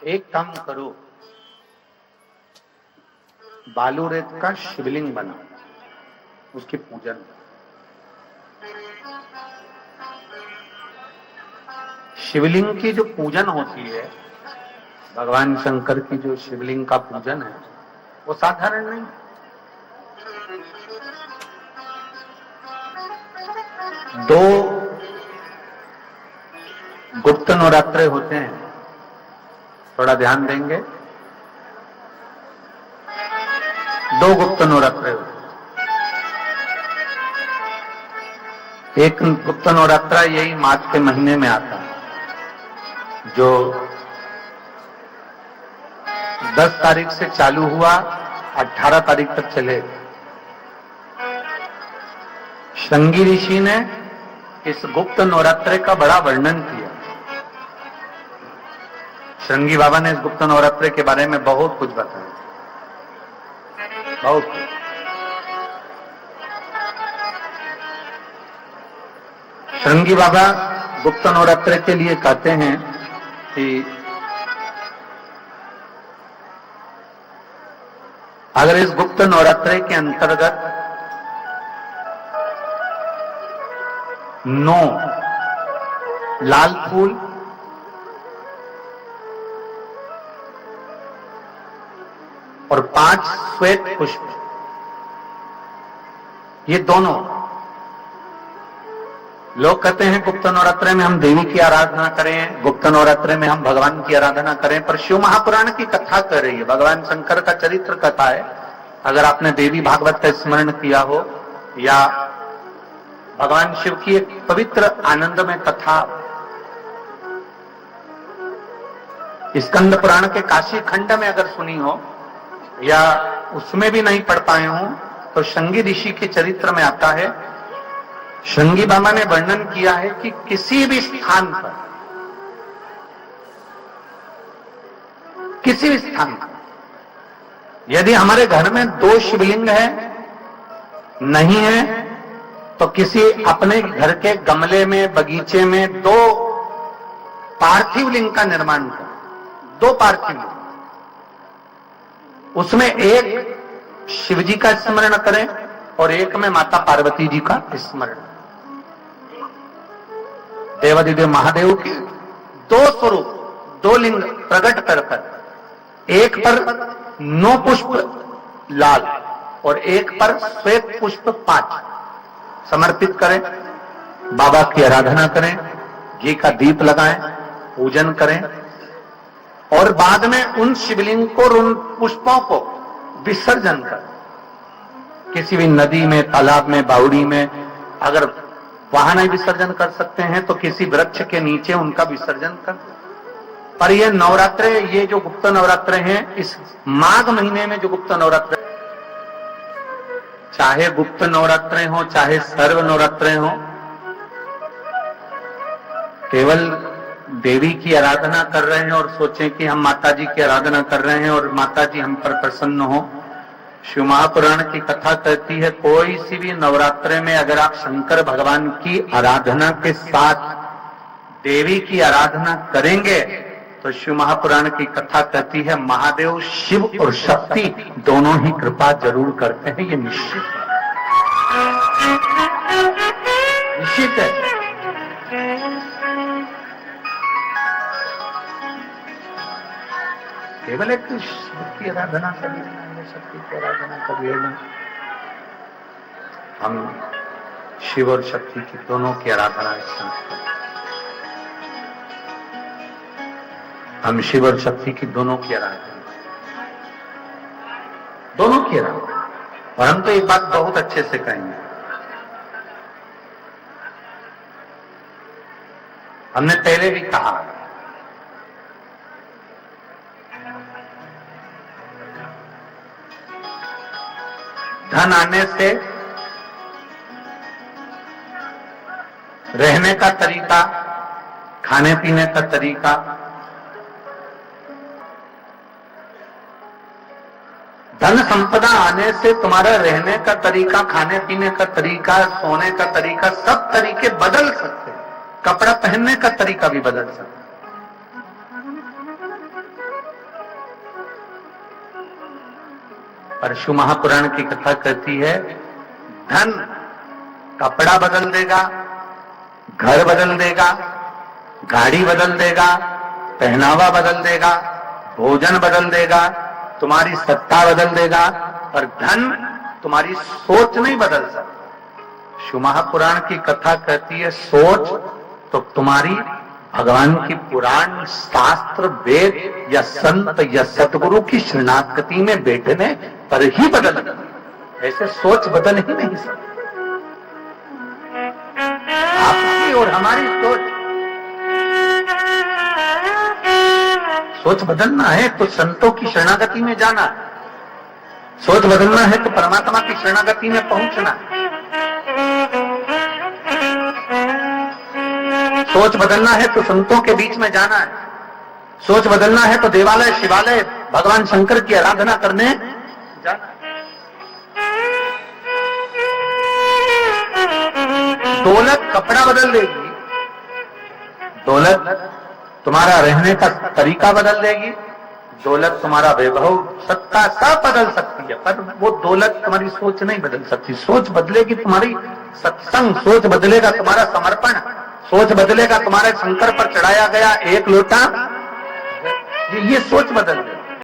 एक काम करो, बालू रेत का शिवलिंग बनाओ, उसकी पूजन। शिवलिंग की जो पूजन होती है, भगवान शंकर की जो शिवलिंग का पूजन है, वो साधारण नहीं। दो गुप्त नवरात्रे होते हैं, थोड़ा ध्यान देंगे। दो गुप्त नवरात्रे होते हैं। एक गुप्त नवरात्रा यही मार्च के महीने में आता है, जो 10 तारीख से चालू हुआ, 18 तारीख तक चले। श्रृंगी ऋषि ने इस गुप्त नवरात्रे का बड़ा वर्णन किया। श्रृंगी बाबा ने इस गुप्त नवरात्रे के बारे में बहुत कुछ बताया, बहुत कुछ। श्रृंगी बाबा गुप्त नवरात्रे के लिए कहते हैं कि अगर इस गुप्त नवरात्रे के अंतर्गत 9 लाल फूल, और 5 श्वेत पुष्प, ये दोनों, लोग कहते हैं गुप्त नवरात्रे में हम देवी की आराधना करें, गुप्त नवरात्रे में हम भगवान की आराधना करें, पर शिव महापुराण की कथा कर रही है, भगवान शंकर का चरित्र कथा है। अगर आपने देवी भागवत का स्मरण किया हो या भगवान शिव की एक पवित्र आनंदमय कथा स्कंद पुराण के काशी खंड में अगर सुनी हो या उसमें भी नहीं पढ़ पाए हो, तो श्रृंगी ऋषि के चरित्र में आता है। श्रृंगी बाबा ने वर्णन किया है कि किसी भी स्थान पर, किसी भी स्थान पर यदि हमारे घर में 2 शिवलिंग है, नहीं है, तो किसी अपने घर के गमले में, बगीचे में 2 पार्थिव लिंग का निर्माण करें। 2 पार्थिव लिंग, उसमें एक शिव जी का स्मरण करें और एक में माता पार्वती जी का स्मरण। देवादिदेव महादेव के 2 स्वरूप, 2 लिंग प्रकट कर एक पर 9 पुष्प लाल और एक पर श्वेत पुष्प 5 समर्पित करें, बाबा की आराधना करें, घी का दीप लगाएं, पूजन करें, और बाद में उन शिवलिंग को, उन पुष्पों को विसर्जन कर किसी भी नदी में, तालाब में, बावड़ी में, अगर वहां नहीं विसर्जन कर सकते हैं तो किसी वृक्ष के नीचे उनका विसर्जन कर। पर ये नवरात्रे, ये जो गुप्त नवरात्रे हैं, इस माघ महीने में जो गुप्त नवरात्रे, चाहे गुप्त नवरात्रे हो चाहे सर्व नवरात्रे हो, केवल देवी की आराधना कर रहे हैं और सोचें कि हम माता जी की आराधना कर रहे हैं और माता जी हम पर प्रसन्न हो। शिव महापुराण की कथा कहती है, कोई सी भी नवरात्रे में अगर आप शंकर भगवान की आराधना के साथ देवी की आराधना करेंगे, तो शिव महापुराण की कथा कहती है महादेव शिव और शक्ति दोनों ही कृपा जरूर करते हैं। ये निश्चित है, निश्चित है। केवल एक शिव की आराधना कर लेना, शक्ति की आराधना कर लेना। हम शिव और शक्ति की दोनों की आराधना एक साथ करें। हम शिव और शक्ति की दोनों की आराधना, दोनों की आराधना। और हम तो एक बात बहुत अच्छे से कहेंगे, हमने पहले भी कहा, धन आने से रहने का तरीका, खाने पीने का तरीका, धन संपदा आने से तुम्हारा रहने का तरीका, खाने पीने का तरीका, सोने का तरीका, सब तरीके बदल सकते हैं। कपड़ा पहनने का तरीका भी बदल सकता है। पर शिव महापुराण की कथा कहती है धन कपड़ा बदल देगा, घर बदल देगा, गाड़ी बदल देगा, पहनावा बदल देगा, भोजन बदल देगा, तुम्हारी सत्ता बदल देगा, पर धन तुम्हारी सोच नहीं बदल सकता। शिव महापुराण की कथा कहती है सोच तो तुम्हारी भगवान की पुराण, शास्त्र, वेद या संत या सतगुरु की शरणागति में बैठने पर ही बदल, ऐसे सोच बदल ही नहीं सकती। आपकी और हमारी सोच बदलना है तो संतों की शरणागति में जाना है, सोच बदलना है तो परमात्मा की शरणागति में पहुंचना है, सोच बदलना है तो संतों के बीच में जाना है, सोच बदलना है तो देवालय, शिवालय, भगवान शंकर की आराधना करने जाना है। दौलत कपड़ा बदल देगी, दौलत तुम्हारा रहने का तरीका बदल देगी, दौलत तुम्हारा वैभव, सत्ता सब बदल सकती है, पर वो दौलत तुम्हारी सोच नहीं बदल सकती। सोच बदलेगी तुम्हारी सत्संग, सोच बदलेगा तुम्हारा समर्पण, सोच बदलेगा तुम्हारे शंकर पर चढ़ाया गया एक लोटा, ये सोच बदल देगा।